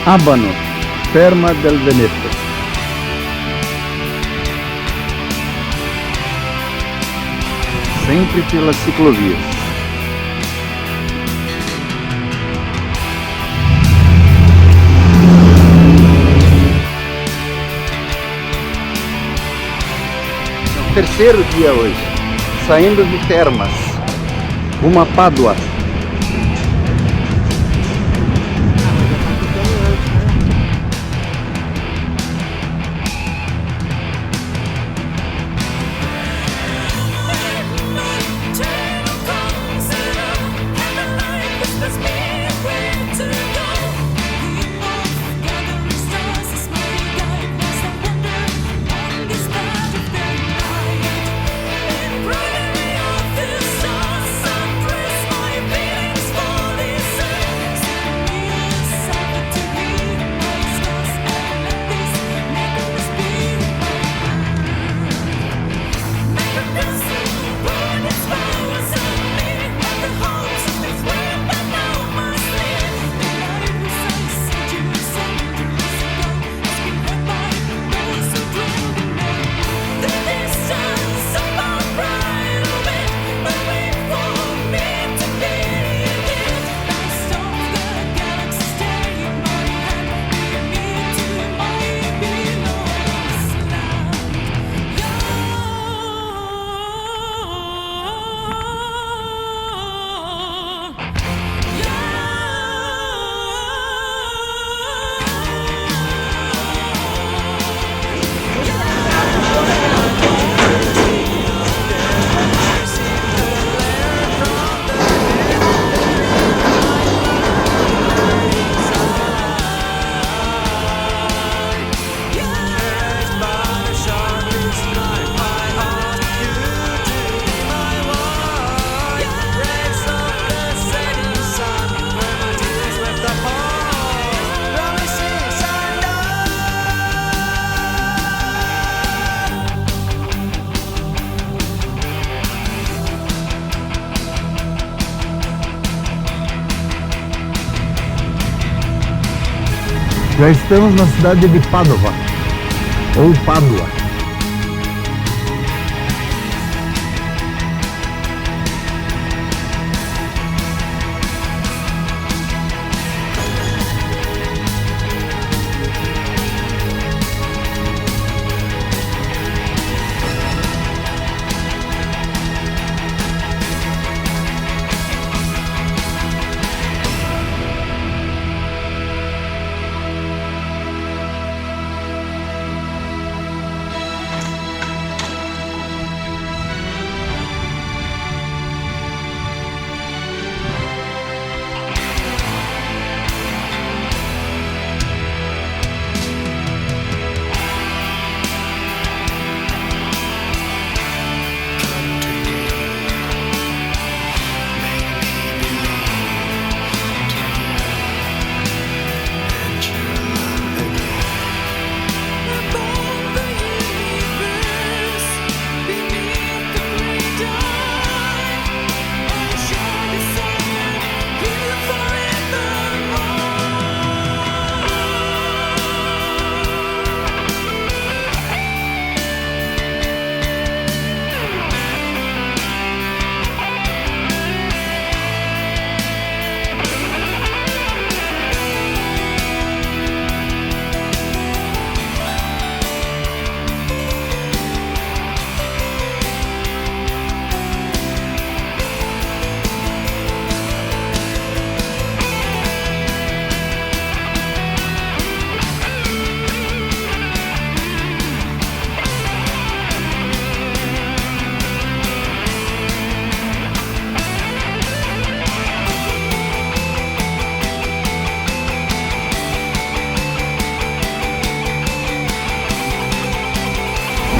Abano, Terma del Veneto. Sempre pelas ciclovias. Terceiro dia hoje, saindo de Termas, rumo a Pádua. Já estamos na cidade de Padova, ou Pádua.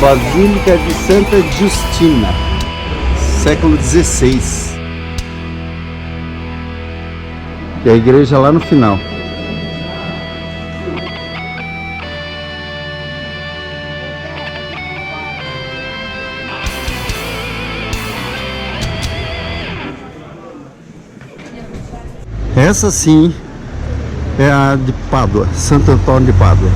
Basílica de Santa Justina, século XVI. E a igreja lá no final. Essa sim É a de Pádua, Santo Antônio de Pádua.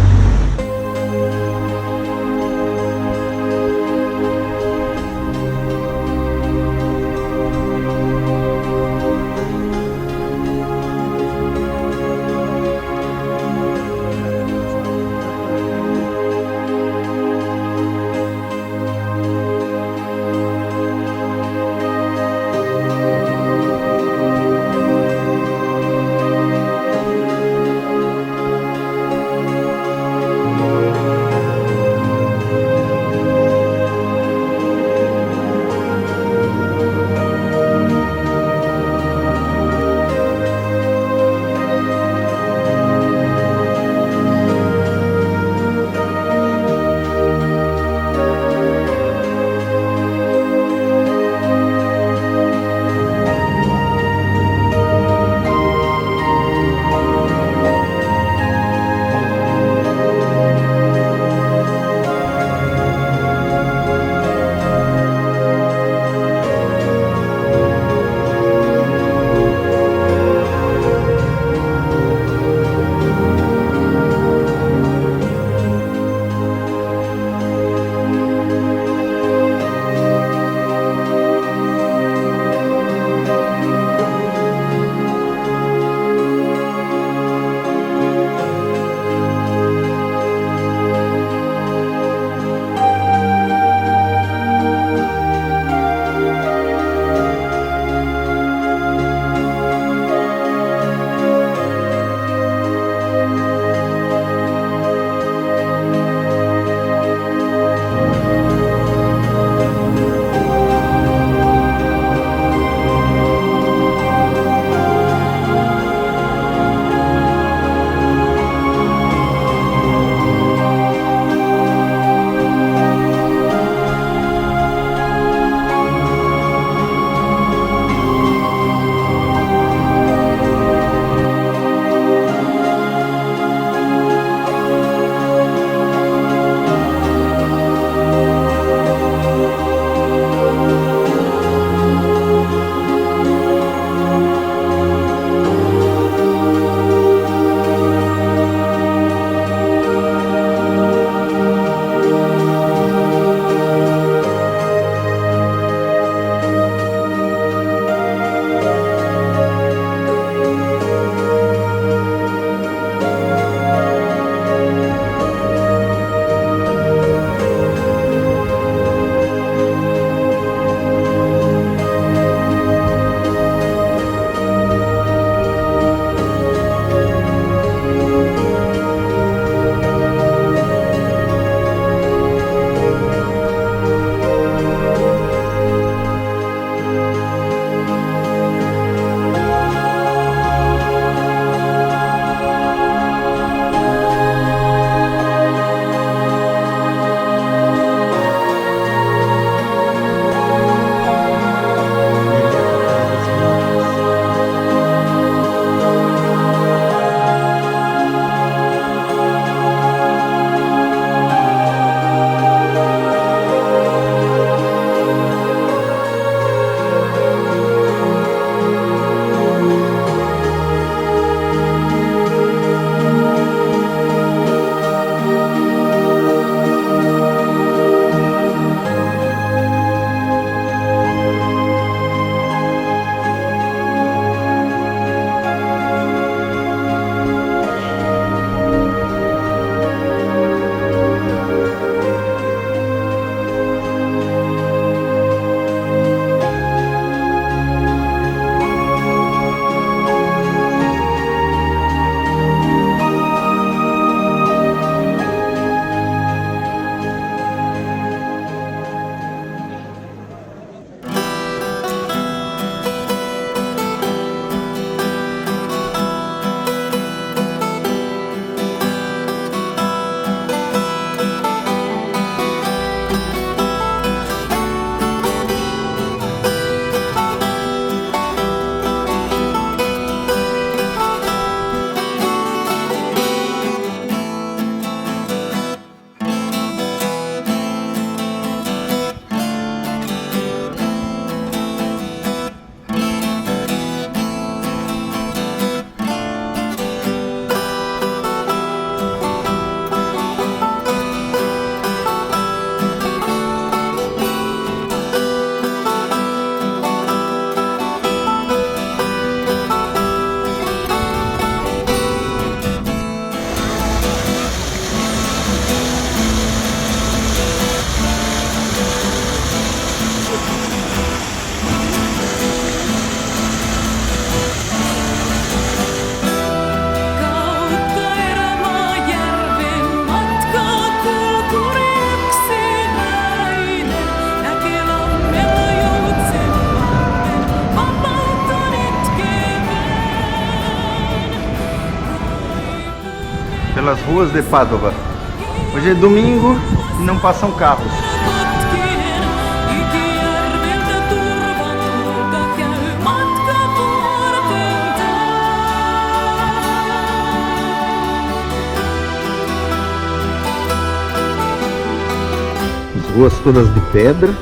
pelas ruas de Pádua. Hoje é domingo e não passam carros. As ruas todas de pedra.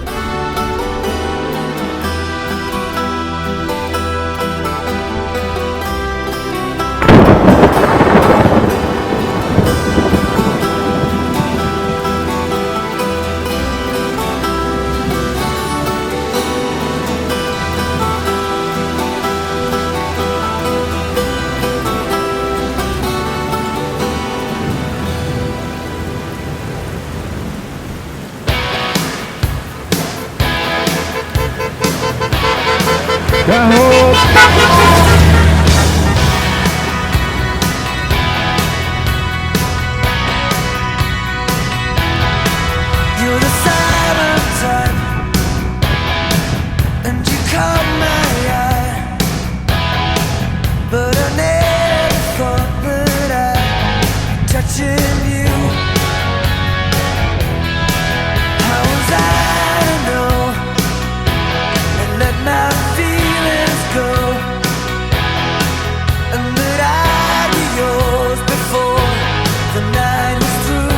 You're the silent type, and you caught my eye. But I never thought that I'd touching you. How was I to know and let my feelings go, and that I'd be yours before the night was through?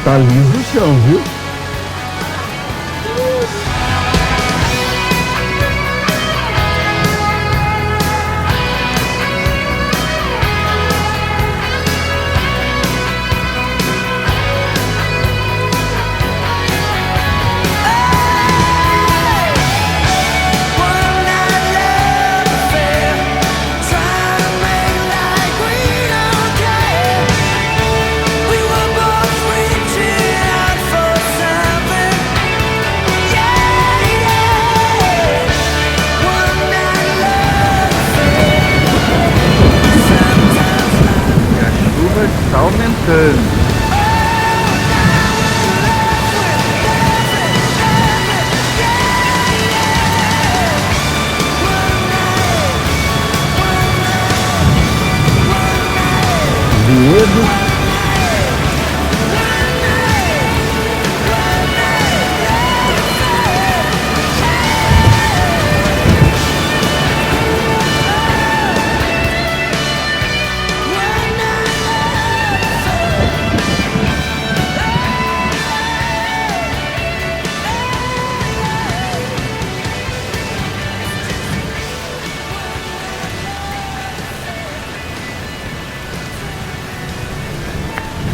Tá liso o chão, viu? Está aumentando. Vinhedo.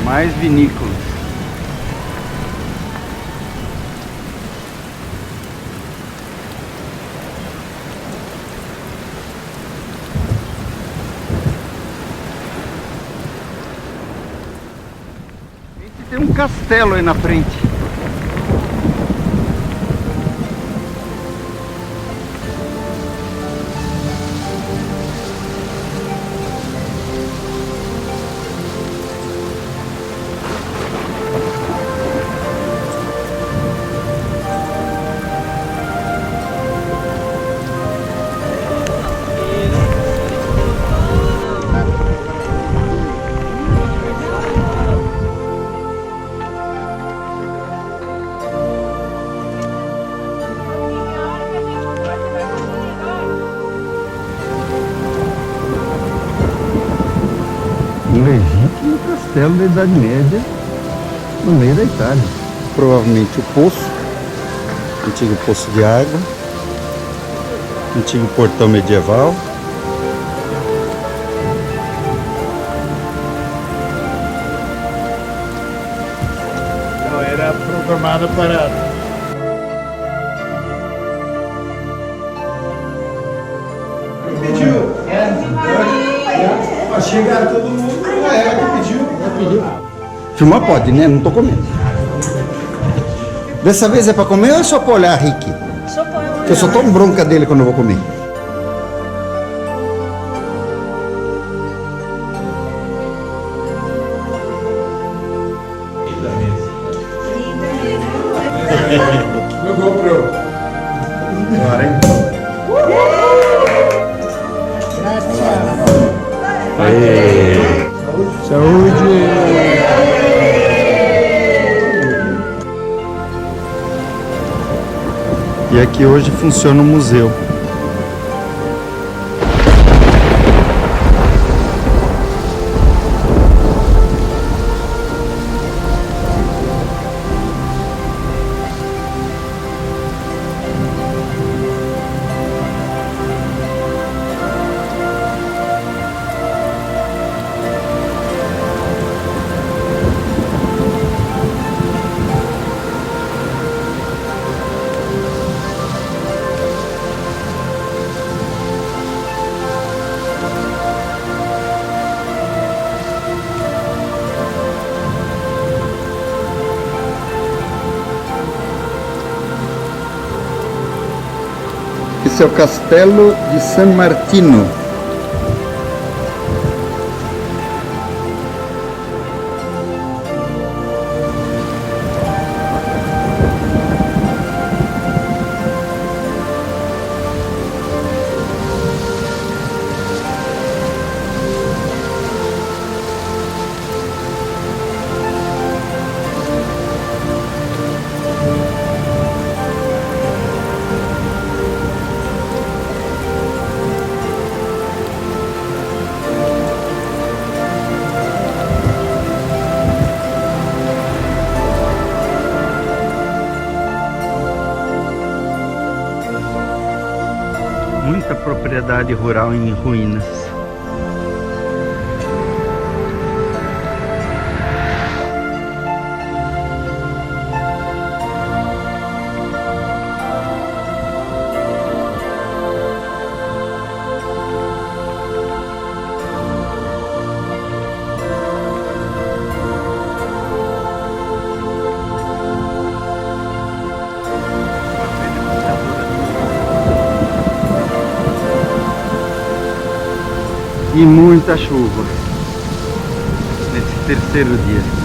Mais vinícolas. Tem um castelo aí na frente. Um legítimo castelo da Idade Média no meio da Itália. Provavelmente o poço, antigo poço de água, antigo portão medieval. Não era programada para Pediu. Pra chegar todo mundo, ela que pediu. Filmar pode, né? Não tô comendo. Dessa vez é pra comer ou é só pra olhar, Rick? Só pra olhar. Porque eu só tomo bronca dele quando eu vou comer. No GoPro. Agora, hein? E aqui hoje funciona o museu. Esse é o Castelo de San Martino. Muita propriedade rural em ruínas. E muita chuva nesse terceiro dia.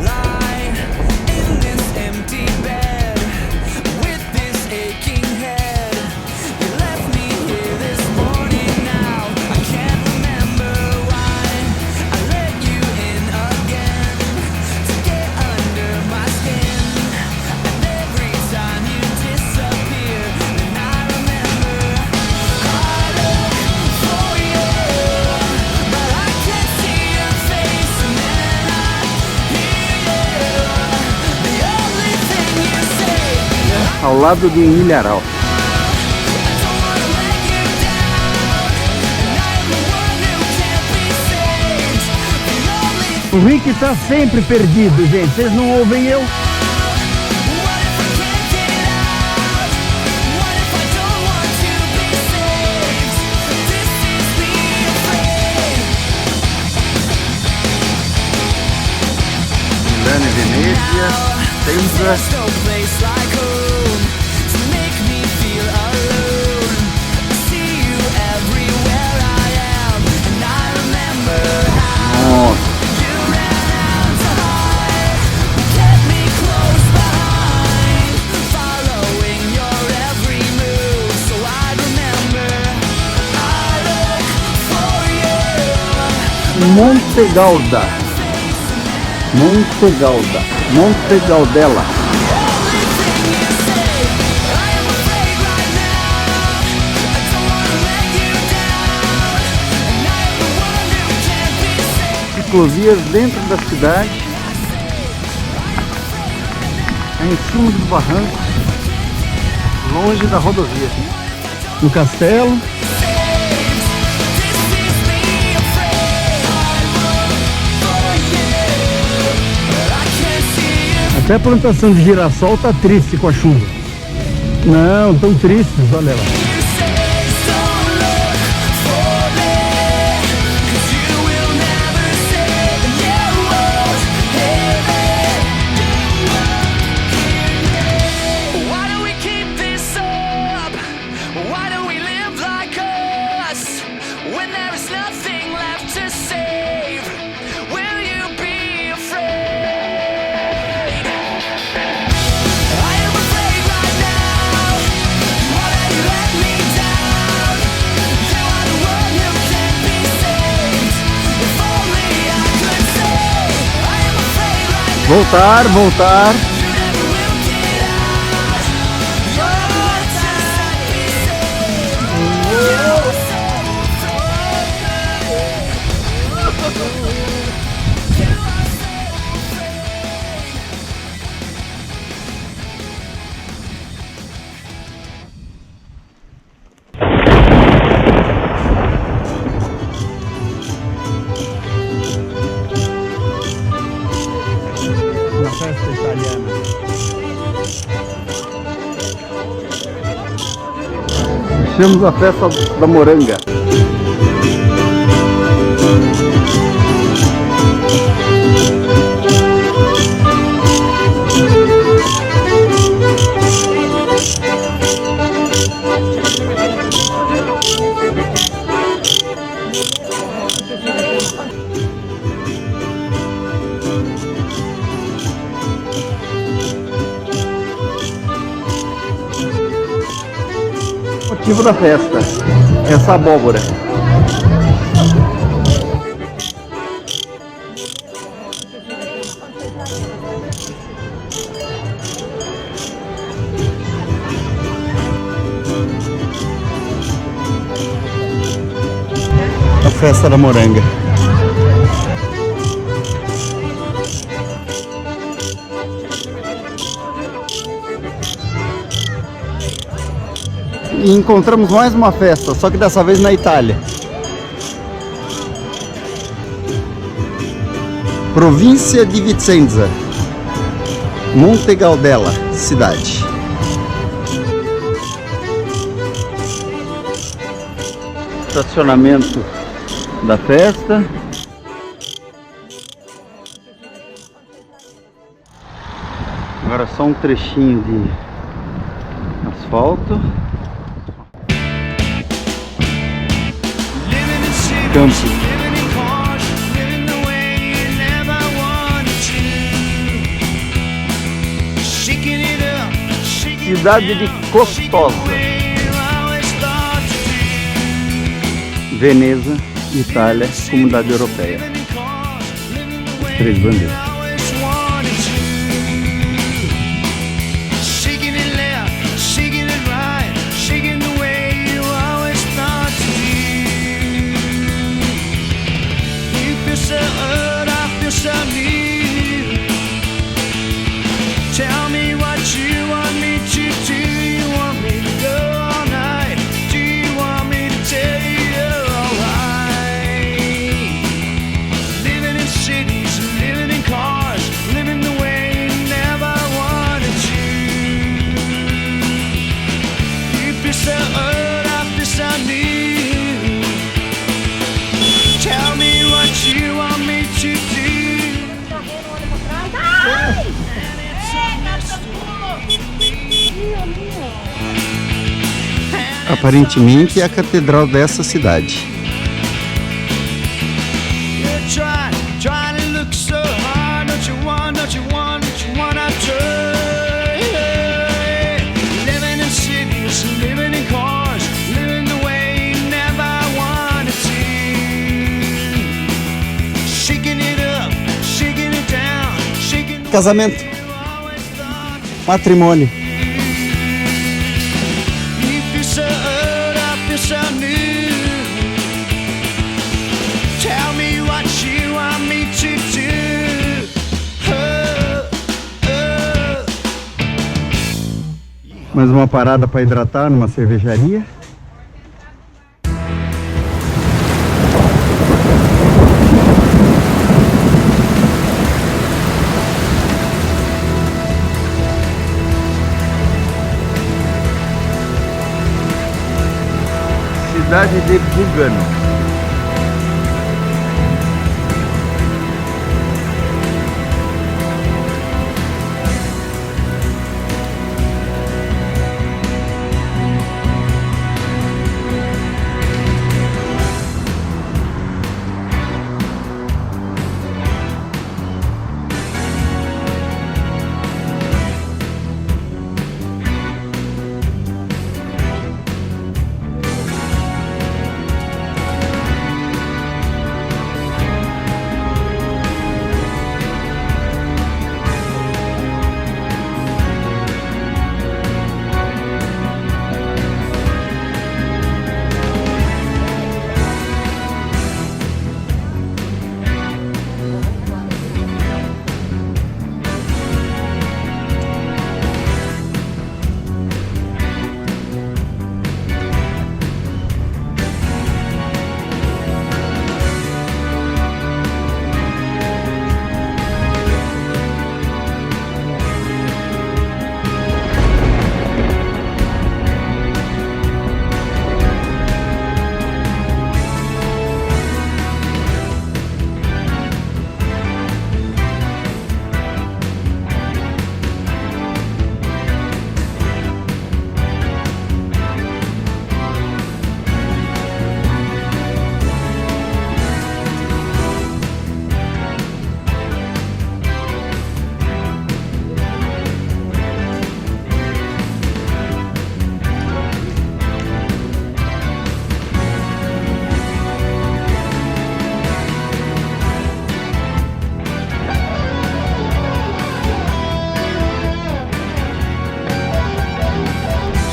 Lie in this empty bed with this aching head. ao lado de um milharal. O Rick tá sempre perdido, gente. Vocês não ouvem eu? Milano, Venezia, Senza. Nossa. Monte Gaudela. Ciclovias dentro da cidade, em cima dos barrancos, longe da rodovia. No castelo. Até a plantação de girassol tá triste com a chuva. Não, tão tristes, olha lá. Voltar. Na festa italiana. Fechamos a festa da moranga. Motivo da festa, essa abóbora. A festa da moranga. E encontramos mais uma festa, só que dessa vez na Itália. Província de Vicenza, Monte Gaudela, cidade. Estacionamento da festa. Agora só um trechinho de asfalto. Campo. Cidade de Costosa, Veneza, Itália, Comunidade Europeia. As três bandeiras. Tell me what you want me to do. Aparentemente é a catedral dessa cidade. Casamento, matrimônio. Mais uma parada para hidratar numa cervejaria. Cidade de Bugano.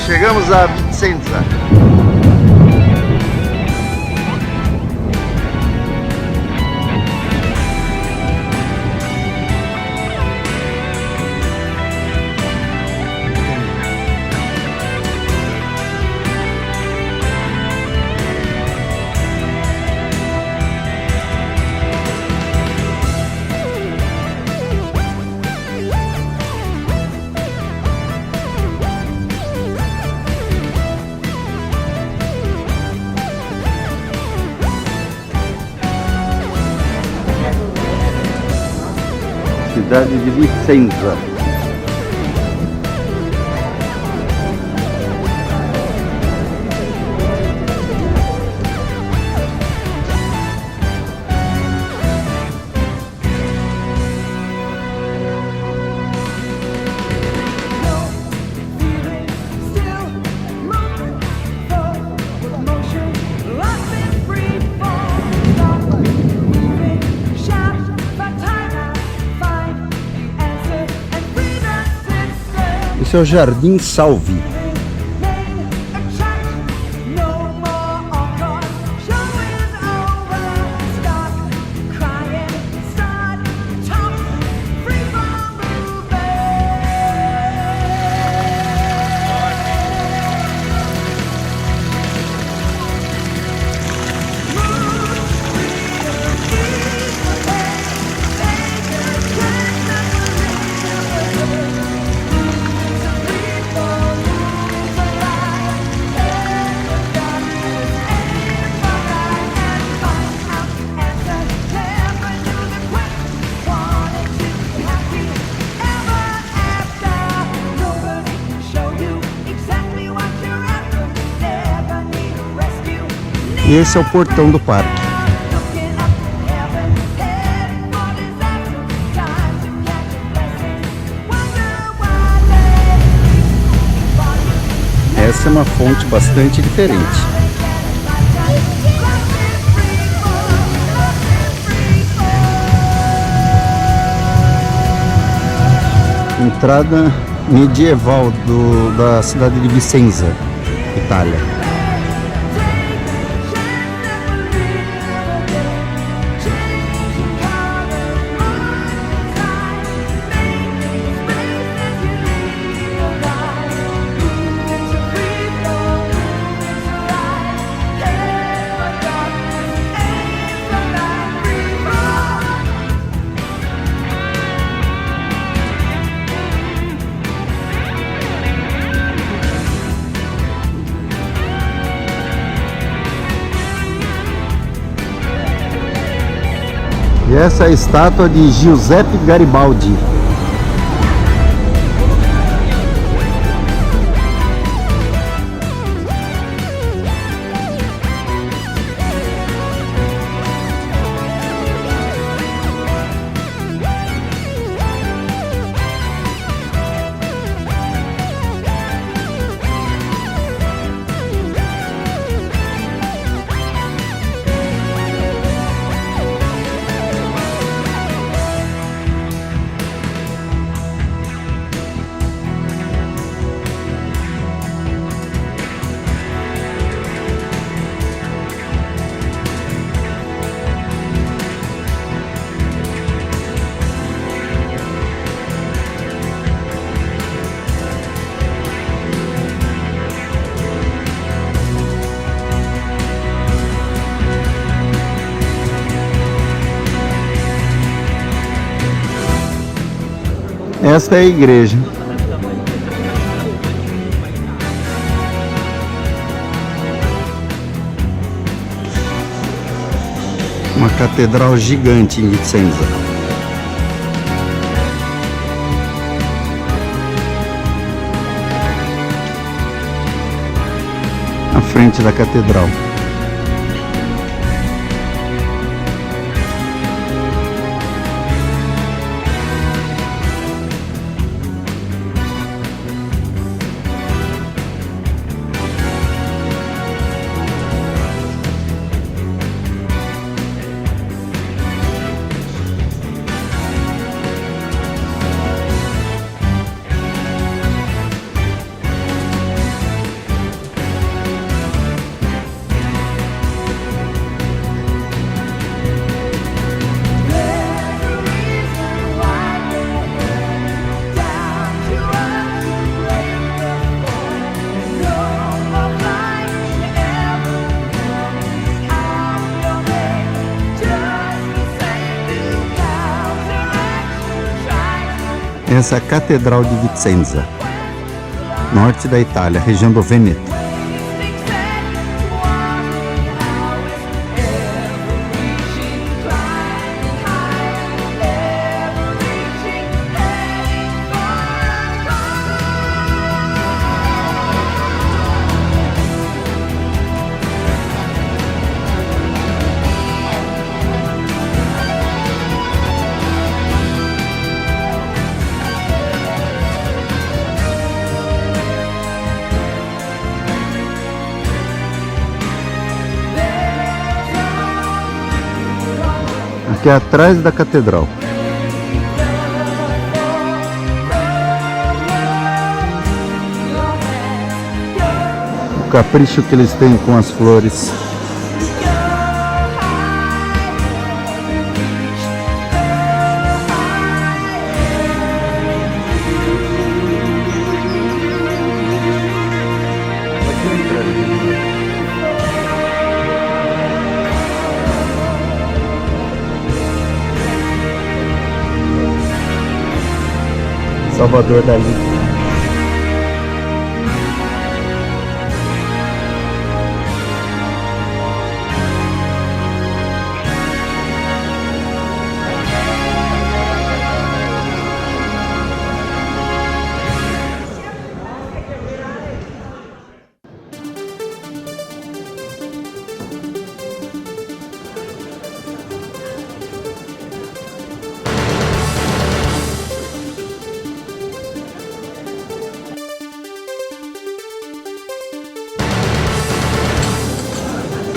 Chegamos a Vicenza. Cidade de Vicenza. Esse é o Jardim Salvi. E esse é o portão do parque. Essa é uma fonte bastante diferente. Entrada medieval da cidade de Vicenza, Itália. E essa é a estátua de Giuseppe Garibaldi. Esta é a igreja. Uma catedral gigante em Vicenza. Na frente da catedral. Essa é a Catedral de Vicenza, norte da Itália, região do Vêneto. Aqui é atrás da catedral. O capricho que eles têm com as flores. Salvador Dalí.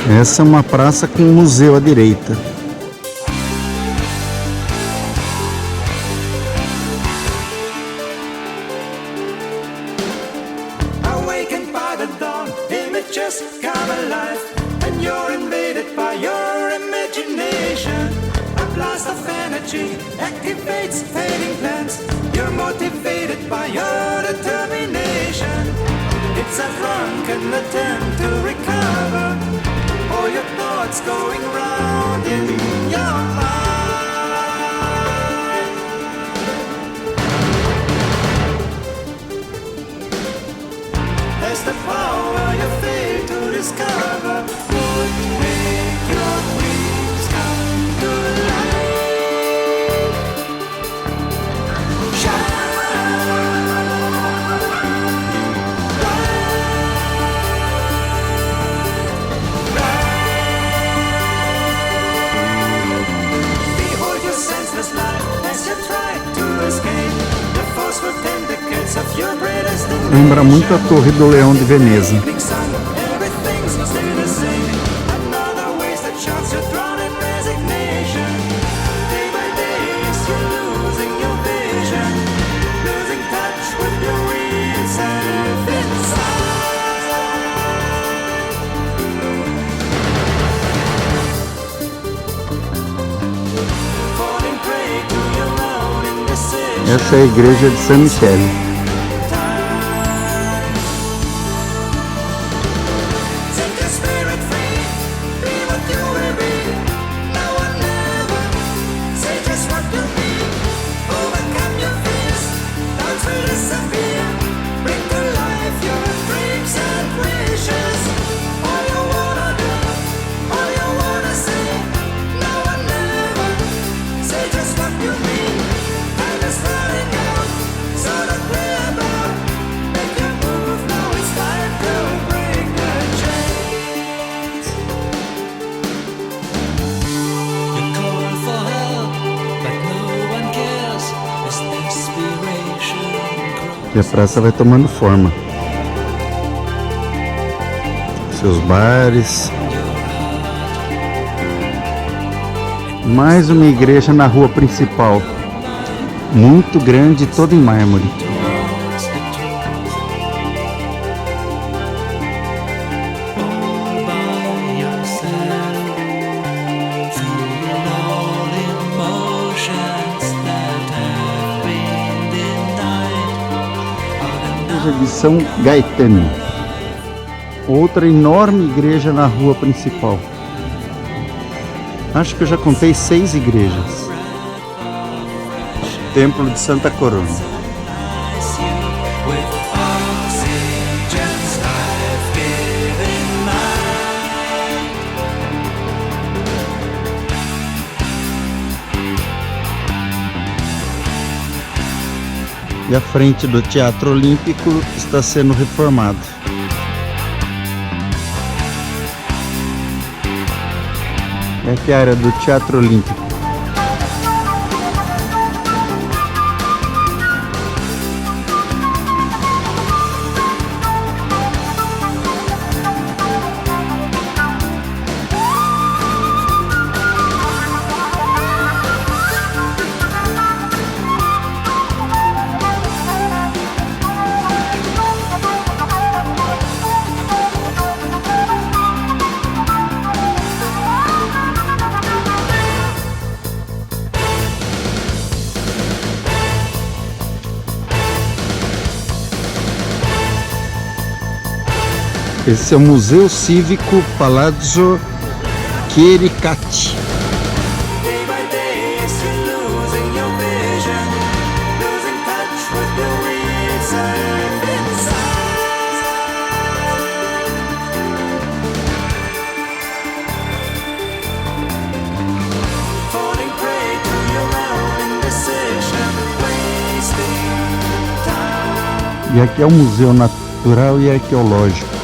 Essa é uma praça com um museu à direita. Awakened by the dawn, images come alive, and you're invaded by your imagination. A blast of energy activates fading plans. You're motivated by your determination. It's a drunken attempt to recover all your thoughts going round in your mind. There's the power you fail to discover would make your dreams come to life. Behold your senseless life as you try to escape the forceful tentacles of your greatest destination. Lembra muito a Torre do Leão de Veneza. Everything's still the same. Another wasted chance you're drawn in resignation. Day by day you're losing your vision, losing touch with your real self inside. Falling prey to your own indecision. Essa é a igreja de San Michele. Set your spirit free, be what you will be. Now or never, say just what you mean. Overcome your fears, doubts will disappear. Bring to life your dreams and wishes. All you wanna do, all you wanna say. Now or never, say just what you mean. Time is running out, so don't play about. Make your move, now it's time to break the chains. You call for help, but no one cares. As desperation E a praça vai tomando forma. Seus bares. Mais uma igreja na rua principal. Muito grande, toda em mármore. grows the truth. All by yourself, feel all emotions that have been denied. Igreja de São Gaetano. Outra enorme igreja na rua principal. Acho que eu já contei 6 igrejas. Templo de Santa Corona. Ice you with oxygen's life-giving light. E a frente do Teatro Olímpico está sendo reformado. É aqui a área do Teatro Olímpico. Esse é o Museu Cívico Palazzo Chiericati. Day by day, you're losing your vision, losing touch with the real self inside. Falling prey to your own indecision, wasting time. E aqui é o Museu Natural e Arqueológico.